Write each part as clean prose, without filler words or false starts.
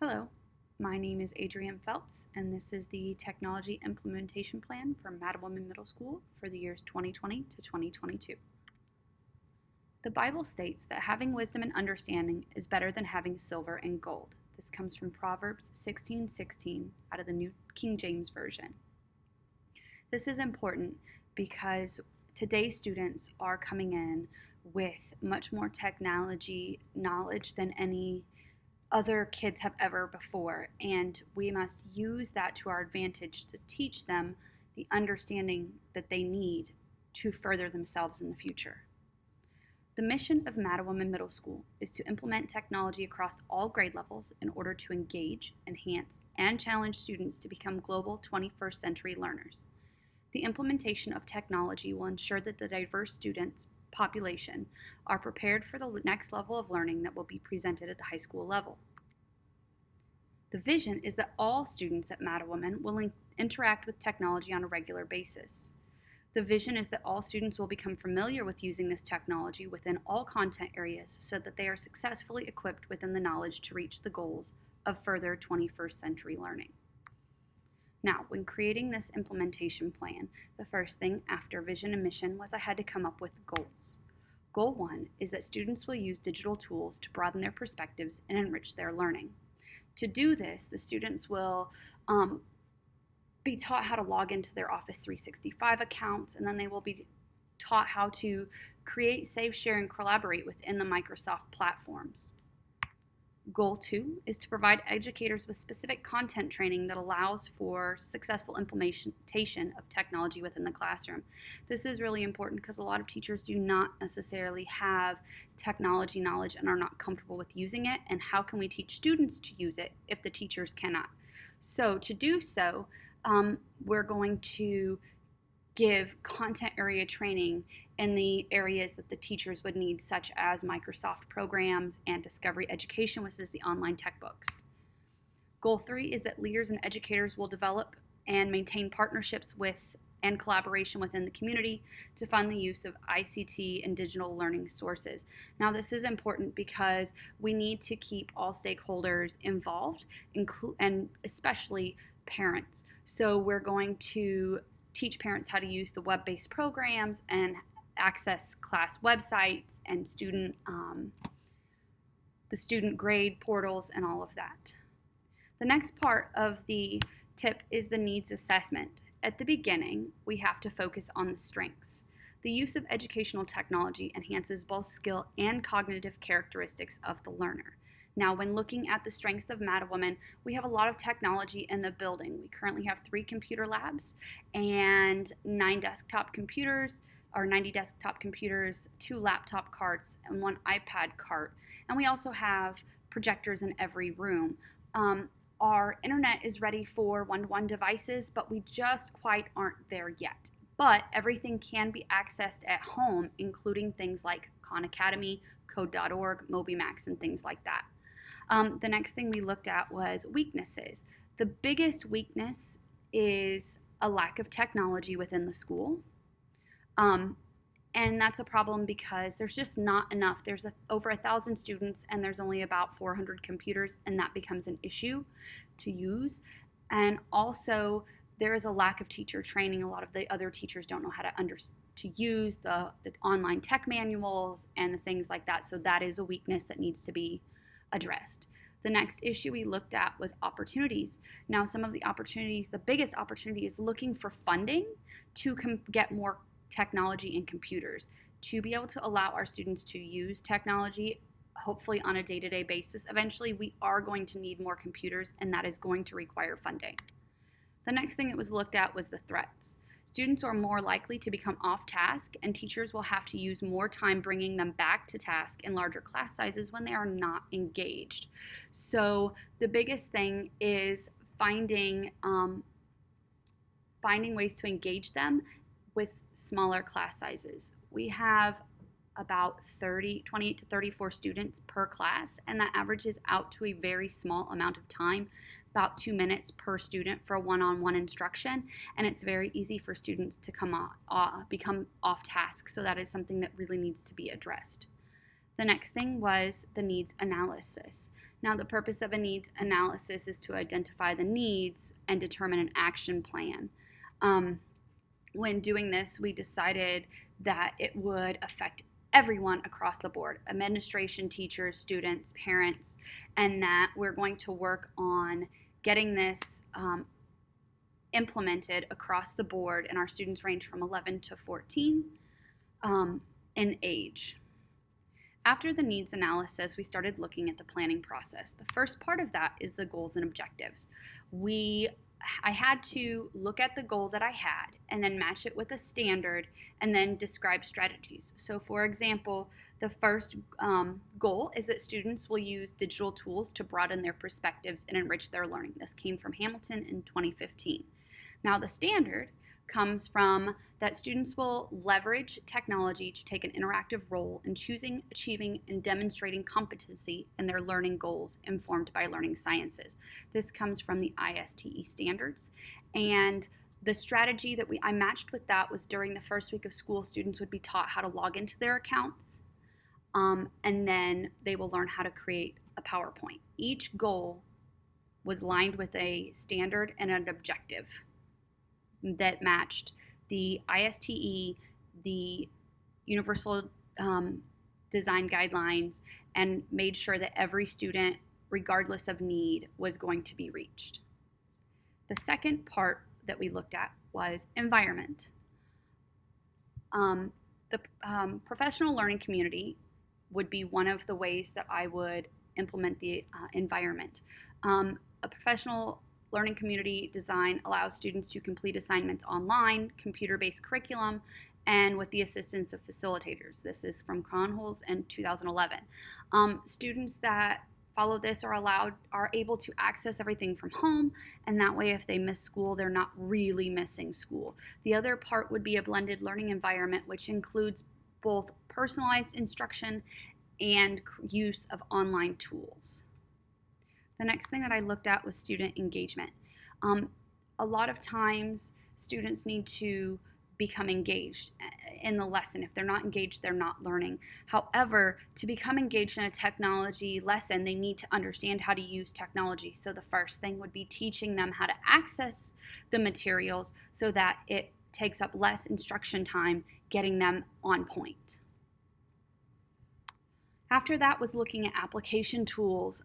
Hello, my name is Adrienne Phelps, and this is the Technology Implementation Plan for Mattawoman Middle School for the years 2020 to 2022. The Bible states that having wisdom and understanding is better than having silver and gold. This comes from Proverbs 16:16 out of the New King James Version. This is important because today's students are coming in with much more technology knowledge than any other kids have ever before, and we must use that to our advantage to teach them the understanding that they need to further themselves in the future. The mission of Mattawoman Middle School is to implement technology across all grade levels in order to engage, enhance, and challenge students to become global 21st century learners. The implementation of technology will ensure that the diverse students population are prepared for the next level of learning that will be presented at the high school level. The vision is that all students at Mattawoman will interact with technology on a regular basis. The vision is that all students will become familiar with using this technology within all content areas so that they are successfully equipped within the knowledge to reach the goals of further 21st century learning. Now, when creating this implementation plan, the first thing after vision and mission was I had to come up with goals. Goal 1 is that students will use digital tools to broaden their perspectives and enrich their learning. To do this, the students will be taught how to log into their Office 365 accounts, and then they will be taught how to create, save, share, and collaborate within the Microsoft platforms. Goal 2 is to provide educators with specific content training that allows for successful implementation of technology within the classroom. This is really important because a lot of teachers do not necessarily have technology knowledge and are not comfortable with using it, and how can we teach students to use it if the teachers cannot? So to do so, we're going to give content area training in the areas that the teachers would need, such as Microsoft programs and Discovery Education, which is the online textbooks. Goal 3 is that leaders and educators will develop and maintain partnerships with and collaboration within the community to fund the use of ICT and digital learning sources. Now, this is important because we need to keep all stakeholders involved, and especially parents. So we're going to teach parents how to use the web-based programs and access class websites and the student grade portals and all of that. The next part of the tip is the needs assessment. At the beginning, we have to focus on the strengths. The use of educational technology enhances both skill and cognitive characteristics of the learner. Now, when looking at the strengths of Mattawoman, we have a lot of technology in the building. We currently have 3 computer labs and 90 desktop computers, 2 laptop carts, and 1 iPad cart. And we also have projectors in every room. Our internet is ready for one-to-one devices, but we just quite aren't there yet. But everything can be accessed at home, including things like Khan Academy, Code.org, MobyMax, and things like that. The next thing we looked at was weaknesses. The biggest weakness is a lack of technology within the school. And that's a problem because there's just not enough. There's over 1,000 students and there's only about 400 computers, and that becomes an issue to use. And also, there is a lack of teacher training. A lot of the other teachers don't know how to use the online tech manuals and the things like that. So that is a weakness that needs to be addressed. The next issue we looked at was opportunities. Now, some of the opportunities, the biggest opportunity is looking for funding to get more technology and computers to be able to allow our students to use technology, hopefully on a day-to-day basis. Eventually, we are going to need more computers, and that is going to require funding. The next thing that was looked at was the threats. Students are more likely to become off task, and teachers will have to use more time bringing them back to task in larger class sizes when they are not engaged. So the biggest thing is finding ways to engage them with smaller class sizes. We have about 28 to 34 students per class, and that averages out to a very small amount of time, about 2 minutes per student for one-on-one instruction, and it's very easy for students to become off task, so that is something that really needs to be addressed. The next thing was the needs analysis. Now, the purpose of a needs analysis is to identify the needs and determine an action plan. When doing this, we decided that it would affect everyone across the board: administration, teachers, students, parents, and that we're going to work on getting this implemented across the board. And our students range from 11 to 14 in age. After the needs analysis, we started looking at the planning process. The first part of that is the goals and objectives. I had to look at the goal that I had and then match it with a standard and then describe strategies. So for example, the first goal is that students will use digital tools to broaden their perspectives and enrich their learning. This came from Hamilton in 2015. Now the standard comes from that students will leverage technology to take an interactive role in choosing, achieving, and demonstrating competency in their learning goals informed by learning sciences. This comes from the ISTE standards. And the strategy that I matched with that was during the first week of school, students would be taught how to log into their accounts, and then they will learn how to create a PowerPoint. Each goal was lined with a standard and an objective that matched the ISTE, the Universal Design Guidelines, and made sure that every student, regardless of need, was going to be reached. The second part that we looked at was environment. The professional learning community would be one of the ways that I would implement the environment. A professional learning community design allows students to complete assignments online, computer-based curriculum, and with the assistance of facilitators. This is from Cronholz in 2011. Students that follow this are able to access everything from home, and that way if they miss school, they're not really missing school. The other part would be a blended learning environment, which includes both personalized instruction and use of online tools. The next thing that I looked at was student engagement. A lot of times students need to become engaged in the lesson. If they're not engaged, they're not learning. However, to become engaged in a technology lesson, they need to understand how to use technology. So the first thing would be teaching them how to access the materials so that it takes up less instruction time, getting them on point. After that was looking at application tools.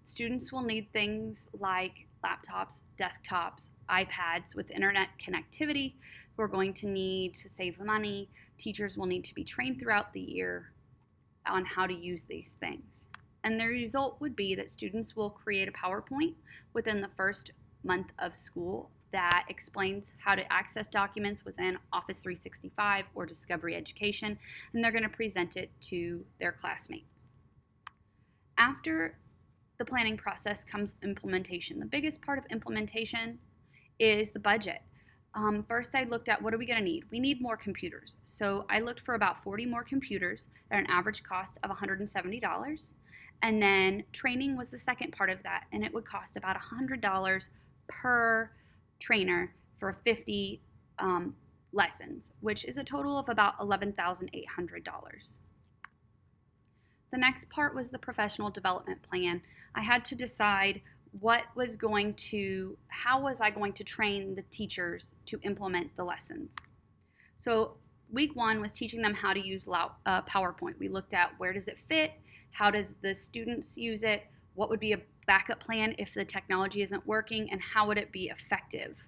Students will need things like laptops, desktops, iPads with internet connectivity. We're going to need to save money. Teachers will need to be trained throughout the year on how to use these things. And the result would be that students will create a PowerPoint within the first month of school that explains how to access documents within Office 365 or Discovery Education, and they're going to present it to their classmates. After the planning process comes implementation. The biggest part of implementation is the budget. First, I looked at what are we going to need? We need more computers. So I looked for about 40 more computers at an average cost of $170. And then training was the second part of that, and it would cost about $100 per trainer for 50 lessons, which is a total of about $11,800. The next part was the professional development plan. I had to decide how was I going to train the teachers to implement the lessons. So week one was teaching them how to use PowerPoint. We looked at where does it fit, how does the students use it, what would be a backup plan if the technology isn't working, and how would it be effective.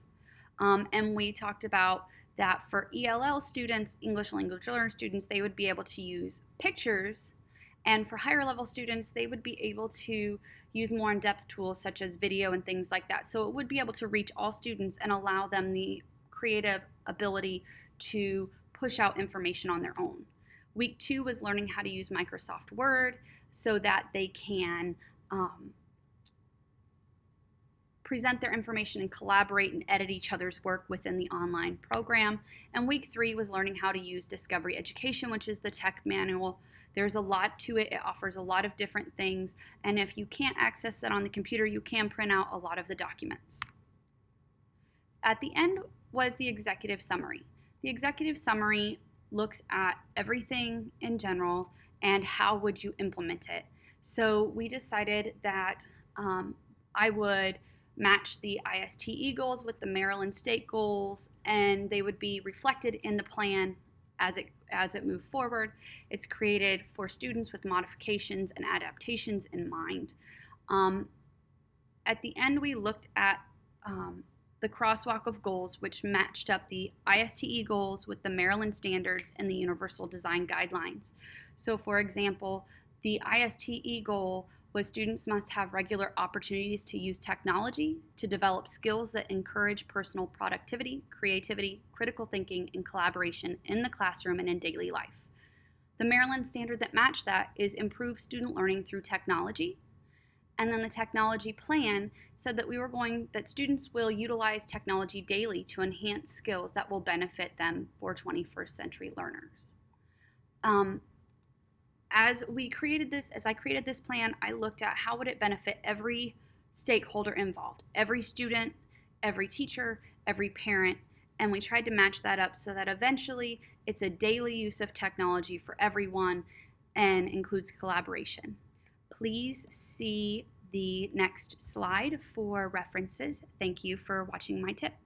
And we talked about that for ELL students, English language learner students, they would be able to use pictures, and for higher level students, they would be able to use more in-depth tools such as video and things like that. So it would be able to reach all students and allow them the creative ability to push out information on their own. Week two was learning how to use Microsoft Word so that they can present their information and collaborate and edit each other's work within the online program. And week three was learning how to use Discovery Education, which is the tech manual. There's a lot to it. It offers a lot of different things. And if you can't access it on the computer, you can print out a lot of the documents. At the end was the executive summary. The executive summary looks at everything in general and how would you implement it. So we decided that I would match the ISTE goals with the Maryland State goals, and they would be reflected in the plan as it moved forward. It's created for students with modifications and adaptations in mind. At the end, we looked at the crosswalk of goals, which matched up the ISTE goals with the Maryland standards and the Universal Design Guidelines. So, for example, the ISTE goal was students must have regular opportunities to use technology to develop skills that encourage personal productivity, creativity, critical thinking, and collaboration in the classroom and in daily life. The Maryland standard that matched that is improve student learning through technology. And then the technology plan said that students will utilize technology daily to enhance skills that will benefit them for 21st century learners. As I created this plan, I looked at how would it benefit every stakeholder involved, every student, every teacher, every parent, and we tried to match that up so that eventually it's a daily use of technology for everyone and includes collaboration. Please see the next slide for references. Thank you for watching my tips.